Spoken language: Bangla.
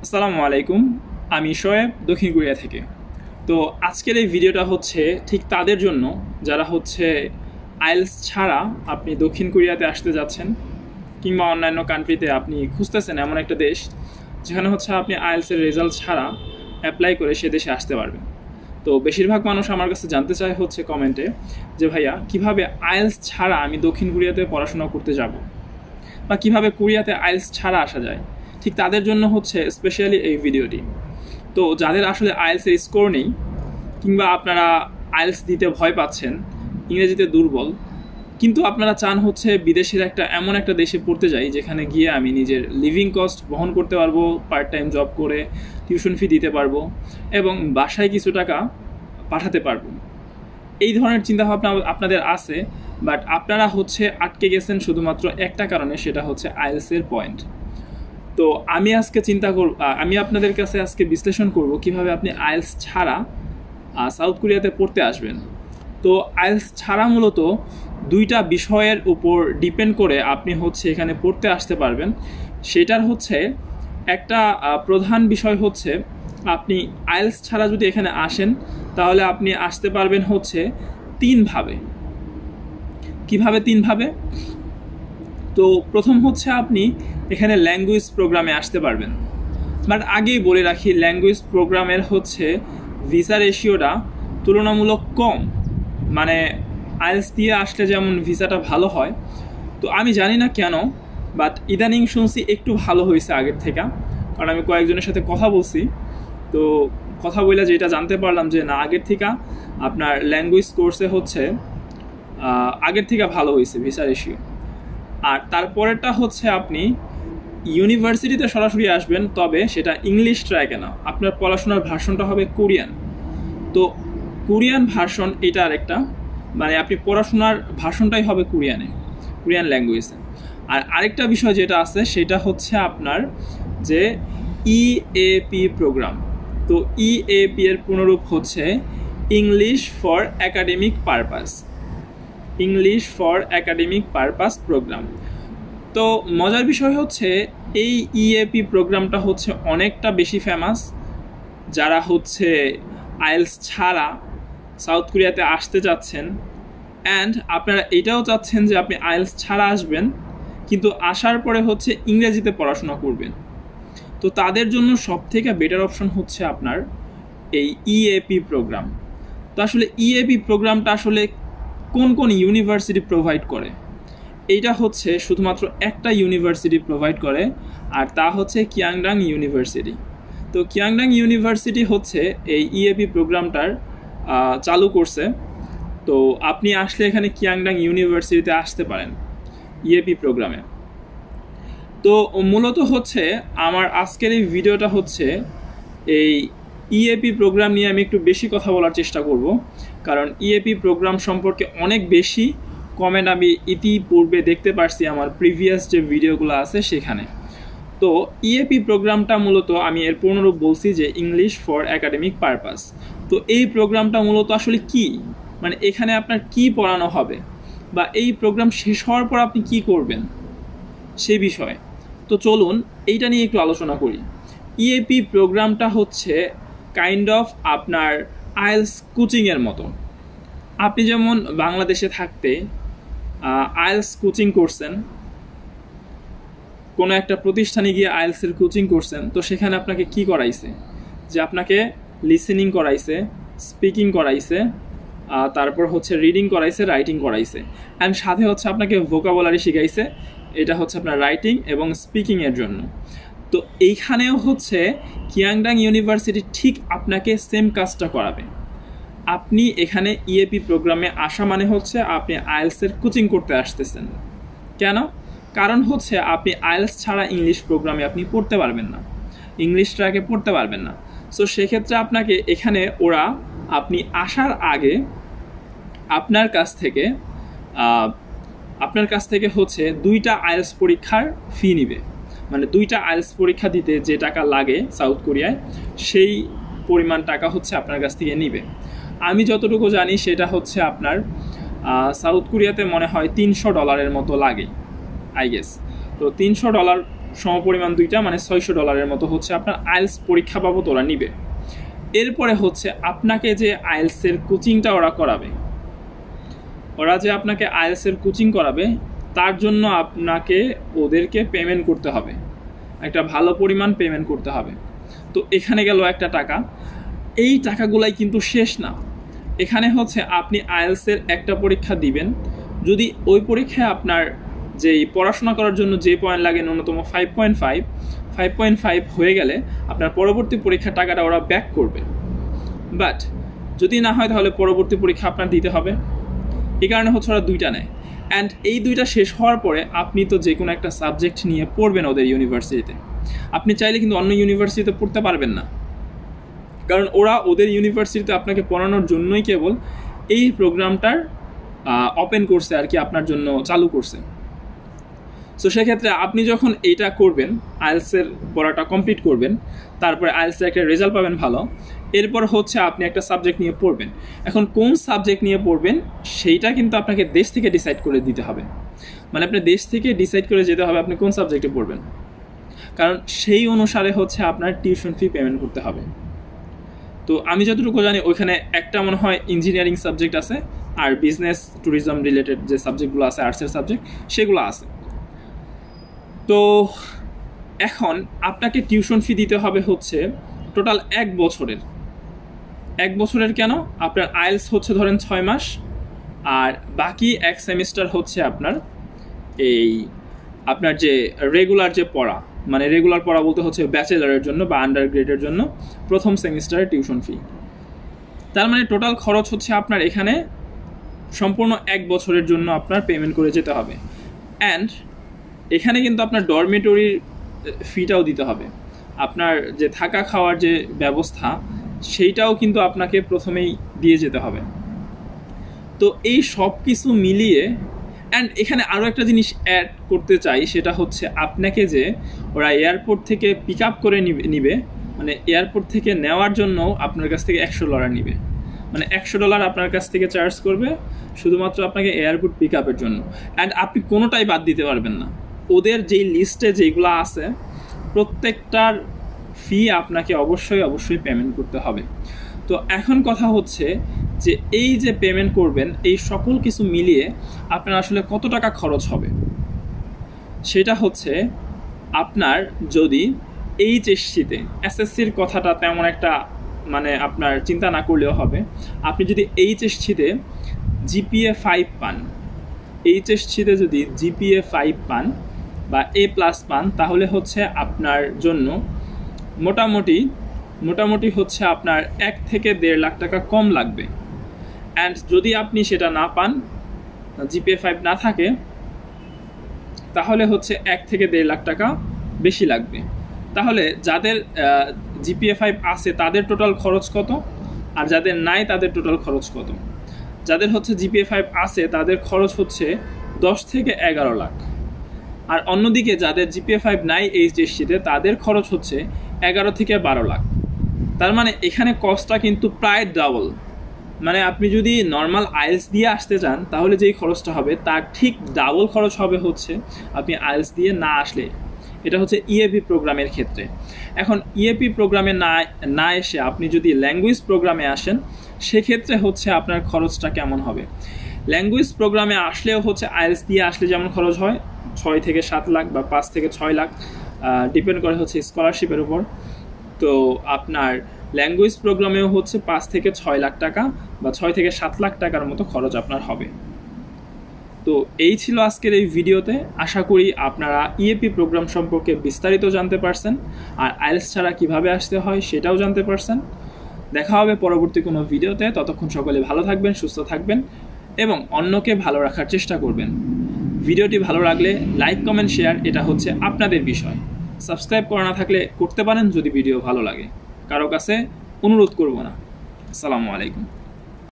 আসসালামু আলাইকুম। আমি শোয়েব দক্ষিণ কোরিয়া থেকে। তো আজকের এই ভিডিওটা হচ্ছে ঠিক তাদের জন্য যারা হচ্ছে আইএলটিএস ছাড়া আপনি দক্ষিণ কোরিয়াতে আসতে যাচ্ছেন কিংবা অন্যান্য কান্ট্রিতে আপনি খুঁজতেছেন এমন একটা দেশ যেখানে হচ্ছে আপনি আইএলটিএসের রেজাল্ট ছাড়া অ্যাপ্লাই করে সে দেশে আসতে পারবেন। তো বেশিরভাগ মানুষ আমার কাছে জানতে চায় হচ্ছে কমেন্টে যে ভাইয়া কিভাবে আইএলটিএস ছাড়া আমি দক্ষিণ কোরিয়াতে পড়াশোনা করতে যাব, বা কিভাবে কোরিয়াতে আইএলটিএস ছাড়া আসা যায়। ঠিক তাদের জন্য হচ্ছে স্পেশালি এই ভিডিওটি। তো যাদের আসলে আইএলটিএসের স্কোর নেই কিংবা আপনারা আইএলটিএস দিতে ভয় পাচ্ছেন, ইংরেজিতে দুর্বল, কিন্তু আপনারা চান হচ্ছে বিদেশের এমন একটা দেশে পড়তে যাই যেখানে গিয়ে আমি নিজের লিভিং কস্ট বহন করতে পারবো, পার্ট টাইম জব করে টিউশন ফি দিতে পারবো এবং বাসায় কিছু টাকা পাঠাতে পারবো। এই ধরনের চিন্তাভাবনা আপনাদের আছে, বাট আপনারা হচ্ছে আটকে গেছেন শুধুমাত্র একটা কারণে, সেটা হচ্ছে আইএলটিএসের পয়েন্ট। তো আমি আপনাদের কাছে আজকে বিশ্লেষণ করব কিভাবে আপনি আইএলটিএস ছাড়া সাউথ কোরিয়াতে পড়তে আসবেন। তো আইএলটিএস ছাড়া মূলত দুইটা বিষয়ের উপর ডিপেন্ড করে আপনি হচ্ছে এখানে পড়তে আসতে পারবেন। সেটার হচ্ছে একটা প্রধান বিষয় হচ্ছে আপনি আইএলটিএস ছাড়া যদি এখানে আসেন তাহলে আপনি আসতে পারবেন হচ্ছে তিনভাবে। কিভাবে তিনভাবে? তো প্রথম হচ্ছে আপনি এখানে ল্যাঙ্গুয়েজ প্রোগ্রামে আসতে পারবেন। বাট আগেই বলে রাখি, ল্যাঙ্গুয়েজ প্রোগ্রামের হচ্ছে ভিসা রেশিওটা তুলনামূলক কম। মানে আইএলটিএস দিয়ে আসলে যেমন ভিসাটা ভালো হয়, তো আমি জানি না কেন, বাট ইদানিং শুনছি একটু ভালো হয়েছে আগের থেকে। কারণ আমি কয়েকজনের সাথে কথা বলছি, তো কথা বলে যেটা জানতে পারলাম যে না, আগের থেকে আপনার ল্যাঙ্গুয়েজ কোর্সে হচ্ছে আগের থেকে ভালো হয়েছে ভিসা রেশিও। আর তারপরেরটা হচ্ছে আপনি ইউনিভার্সিটিতে সরাসরি আসবেন, তবে সেটা ইংলিশ ট্র্যাকে না, আপনার পড়াশোনার ভার্সনটা হবে কোরিয়ান। তো কোরিয়ান ভার্সন এটা আরেকটা, মানে আপনি পড়াশোনার ভার্সনটাই হবে কোরিয়ান ল্যাঙ্গুয়েজে। আর আরেকটা বিষয় যেটা আছে সেটা হচ্ছে আপনার যে ইএপি প্রোগ্রাম। তো ইএপি এর পুনরূপ হচ্ছে English for academic purpose programme. তো মজার বিষয় হচ্ছে এই ইএপি প্রোগ্রামটা হচ্ছে অনেকটা বেশি ফেমাস। যারা হচ্ছে আইএলটিএস ছাড়া সাউথ কোরিয়াতে আসতে চাচ্ছেন, অ্যান্ড আপনারা এটাও চাচ্ছেন যে আপনি আইএলটিএস ছাড়া আসবেন কিন্তু আসার পরে হচ্ছে ইংরেজিতে পড়াশোনা করবেন, তো তাদের জন্য সবথেকে বেটার অপশন হচ্ছে আপনার এই ইএপি প্রোগ্রাম। তো আসলে ইএপি প্রোগ্রামটা আসলে কোন কোন ইউনিভার্সিটি প্রোভাইড করে? এইটা হচ্ছে শুধুমাত্র একটা ইউনিভার্সিটি প্রোভাইড করে, আর তা হচ্ছে কিয়াংডাং ইউনিভার্সিটি। তো কিয়াংডাং ইউনিভার্সিটি হচ্ছে এই ইএপি প্রোগ্রামটার চালু করছে। তো আপনি আসলে এখানে কিয়াংডাং ইউনিভার্সিটিতে আসতে পারেন ইএপি প্রোগ্রামে। তো মূলত হচ্ছে আমার আজকের এই ভিডিওটা হচ্ছে এই ইএপি প্রোগ্রাম নিয়ে আমি একটু বেশি কথা বলার চেষ্টা করব, কারণ ইএপি প্রোগ্রাম সম্পর্কে অনেক বেশি কমেন্ট আমি ইতিপূর্বে দেখতে পারছি আমার প্রিভিয়াস যে ভিডিওগুলো আছে সেখানে। তো ইএপি প্রোগ্রামটা মূলত আমি এর পুনরূপ বলছি যে ইংলিশ ফর একাডেমিক পারপাস। তো এই প্রোগ্রামটা মূলত আসলে কি, মানে এখানে আপনার কি পড়ানো হবে বা এই প্রোগ্রাম শেষ হওয়ার পর আপনি কি করবেন সে বিষয়ে। তো চলুন এইটা নিয়ে একটু আলোচনা করি। ইএপি প্রোগ্রামটা হচ্ছে কাইন্ড অফ আপনার আইএলটিএস কোচিংয়ের মতো। আপনি যেমন বাংলাদেশে থাকতে আইএলটিএস কোচিং করছেন, কোনো একটা প্রতিষ্ঠানে গিয়ে আইএলটিএসের কোচিং করছেন, তো সেখানে আপনাকে কি করাইছে? যে আপনাকে লিসেনিং করাইছে, স্পিকিং করাইছে, তারপর হচ্ছে রিডিং করাইছে, রাইটিং করাইছে, অ্যান্ড সাথে হচ্ছে আপনাকে ভোকাবুলারি শিখাইছে। এটা হচ্ছে আপনার রাইটিং এবং স্পিকিংয়ের জন্য। তো এইখানেও হচ্ছে কিয়াংডাং ইউনিভার্সিটি ঠিক আপনাকে সেম কাজটা করাবে। আপনি এখানে ইএপি প্রোগ্রামে আসা মানে হচ্ছে আপনি আইএলটিএসের কোচিং করতে আসতেছেন। কেন? কারণ হচ্ছে আপনি আইএলটিএস ছাড়া ইংলিশ প্রোগ্রামে আপনি পড়তে পারবেন না, ইংলিশ ট্র্যাকে পড়তে পারবেন না। সো সেক্ষেত্রে আপনাকে এখানে ওরা আপনি আসার আগে আপনার কাছ থেকে হচ্ছে 2টা আইএলটিএস পরীক্ষার ফি নিবে। মানে 2টা আইএলটিএস পরীক্ষা দিতে যে টাকা লাগে সাউথ কোরিয়ায়, সেই পরিমাণ টাকা হচ্ছে আপনার কাছ থেকে নিবে। আমি যতটুকু জানি সেটা হচ্ছে আপনার সাউথ কোরিয়াতে মনে হয় $300 মতো লাগে, আই গেস। তো $300 সমপরিমাণ দুইটা, মানে $600 মতো হচ্ছে আপনার আইএলস পরীক্ষা বাবদ ওরা নিবে। এরপরে হচ্ছে আপনাকে যে আইএলসের কোচিংটা ওরা করাবে, ওরা যে আপনাকে আইএলসের কোচিং করাবে তার জন্য আপনাকে ওদেরকে পেমেন্ট করতে হবে, একটা ভালো পরিমাণ পেমেন্ট করতে হবে। তো এখানে গেল একটা টাকা। এই টাকাগুলাই কিন্তু শেষ না। এখানে হচ্ছে আপনি আইএলসের একটা পরীক্ষা দিবেন, যদি ওই পরীক্ষায় আপনার যেই পড়াশোনা করার জন্য যে পয়েন্ট লাগে ন্যূনতম 5.5 হয়ে গেলে আপনার পরবর্তী পরীক্ষার টাকাটা ওরা ব্যাক করবে। বাট যদি না হয় তাহলে পরবর্তী পরীক্ষা আপনার দিতে হবে। এই কারণে হচ্ছে ওরা দুইটা নেয়। অ্যান্ড এই দুইটা শেষ হওয়ার পরে আপনি তো যে কোনো একটা সাবজেক্ট নিয়ে পড়বেন ওদের ইউনিভার্সিটিতে। আপনি চাইলে কিন্তু অন্য ইউনিভার্সিটিতে পড়তে পারবেন না, কারণ ওরা ওদের ইউনিভার্সিটিতে আপনাকে পড়ানোর জন্যই কেবল এই প্রোগ্রামটার ওপেন করছে আর কি, আপনার জন্য চালু করছে। সো সেক্ষেত্রে আপনি যখন এইটা করবেন, আইএলসের পড়াটা কমপ্লিট করবেন, তারপরে আইএলসের একটা রেজাল্ট পাবেন ভালো, এরপর হচ্ছে আপনি একটা সাবজেক্ট নিয়ে পড়বেন। এখন কোন সাবজেক্ট নিয়ে পড়বেন সেইটা কিন্তু আপনাকে দেশ থেকে ডিসাইড করে দিতে হবে, মানে আপনি দেশ থেকে ডিসাইড করে যেতে হবে আপনি কোন সাবজেক্টে পড়বেন, কারণ সেই অনুসারে হচ্ছে আপনার টিউশন ফি পেমেন্ট করতে হবে। তো আমি যতটুকু জানি ওইখানে একটা মনে হয় ইঞ্জিনিয়ারিং সাবজেক্ট আছে, আর বিজনেস ট্যুরিজম রিলেটেড যে সাবজেক্টগুলো আছে আর্টসের সাবজেক্ট সেগুলো আছে। তো এখন আপনাকে টিউশন ফি দিতে হবে হচ্ছে টোটাল 1 বছরের। কেন? আপনার আইএলস হচ্ছে ধরেন 6 মাস, আর বাকি 1 সেমিস্টার হচ্ছে আপনার আপনার যে রেগুলার যে পড়া, মানে রেগুলার পড়া বলতে হচ্ছে ব্যাচেলারের জন্য বা আন্ডার গ্রেডের জন্য প্রথম সেমিস্টারের টিউশন ফি। তার মানে টোটাল খরচ হচ্ছে আপনার এখানে সম্পূর্ণ 1 বছরের জন্য আপনার পেমেন্ট করে যেতে হবে। অ্যান্ড এখানে কিন্তু আপনার ডরমেটরির ফিটাও দিতে হবে, আপনার যে থাকা খাওয়ার যে ব্যবস্থা সেইটাও কিন্তু আপনাকে প্রথমেই দিয়ে যেতে হবে। তো এই সব কিছু মিলিয়ে, অ্যান্ড এখানে আরও একটা জিনিস অ্যাড করতে চাই, সেটা হচ্ছে আপনাকে যে ওরা এয়ারপোর্ট থেকে পিক আপ করে নিবে, মানে এয়ারপোর্ট থেকে নেওয়ার জন্য আপনার কাছ থেকে $100 নিবে, মানে $100 আপনার কাছ থেকে চার্জ করবে শুধুমাত্র আপনাকে এয়ারপোর্ট পিক আপের জন্য। অ্যান্ড আপনি কোনোটাই বাদ দিতে পারবেন না, ওদের যেই লিস্টে যেগুলো আছে প্রত্যেকটার ফি আপনাকে অবশ্যই পেমেন্ট করতে হবে। তো এখন কথা হচ্ছে যে এই যে পেমেন্ট করবেন, এই সকল কিছু মিলিয়ে আপনার আসলে কত টাকা খরচ হবে, সেটা হচ্ছে আপনার যদি এইচএসসিতে, এসএসসির কথাটা তেমন একটা মানে আপনার চিন্তা না করলেও হবে, আপনি যদি এইচএসসিতে জিপিএ 5 পান, এইচএসসিতে যদি জিপিএ 5 পান বা A+ পান, তাহলে হচ্ছে আপনার জন্য মোটামুটি হচ্ছে আপনার 1 থেকে 1.5 লাখ টাকা কম লাগবে। অ্যান্ড যদি আপনি সেটা না পান, জিপিএ 5 না থাকে, তাহলে হচ্ছে 1 থেকে 1.5 লাখ টাকা বেশি লাগবে। তাহলে যাদের জিপিএ 5 আছে তাদের টোটাল খরচ কত, আর যাদের নাই তাদের টোটাল খরচ কত? যাদের হচ্ছে জিপিএ 5 আছে তাদের খরচ হচ্ছে 10 থেকে 11 লাখ, আর অন্যদিকে যাদের জিপিএ 5 নাই এইচএসসিতে তাদের খরচ হচ্ছে 11 থেকে 12 লাখ। তার মানে এখানে কস্টটা কিন্তু প্রায় ডাবল। মানে আপনি যদি নর্মাল আইএলস দিয়ে আসতে চান তাহলে যেই খরচটা হবে তার ঠিক ডাবল খরচ হবে হচ্ছে আপনি আইএলস দিয়ে না আসলে। এটা হচ্ছে ইএপি প্রোগ্রামের ক্ষেত্রে। এখন ইএপি প্রোগ্রামে না এসে আপনি যদি ল্যাঙ্গুয়েজ প্রোগ্রামে আসেন, সেক্ষেত্রে হচ্ছে আপনার খরচটা কেমন হবে। ল্যাঙ্গুয়েজ প্রোগ্রামে আসলেও হচ্ছে আইএলস দিয়ে আসলে যেমন খরচ হয় 6 থেকে 7 লাখ বা 5 থেকে 6 লাখ, ডিপেন্ড করে হচ্ছে স্কলারশিপের উপর। তো আপনার ল্যাঙ্গুয়েজ প্রোগ্রামেও হচ্ছে 5 থেকে 6 লাখ টাকা বা 6 থেকে 7 লাখ টাকার মতো খরচ আপনার হবে। তো এই ছিল আজকের এই ভিডিওতে। আশা করি আপনারা ইএপি প্রোগ্রাম সম্পর্কে বিস্তারিত জানতে পারছেন, আর আইএলস ছাড়া কিভাবে আসতে হয় সেটাও জানতে পারছেন। দেখা হবে পরবর্তী কোনো ভিডিওতে। ততক্ষণ সকলে ভালো থাকবেন, সুস্থ থাকবেন এবং অন্যকে ভালো রাখার চেষ্টা করবেন। ভিডিওটি ভালো লাগলে লাইক, কমেন্ট, শেয়ার, এটা হচ্ছে আপনাদের বিষয়। সাবস্ক্রাইব করা না থাকলে করতে পারেন যদি ভিডিও ভালো লাগে, কারো কাছে অনুরোধ করব না। আসসালামু আলাইকুম।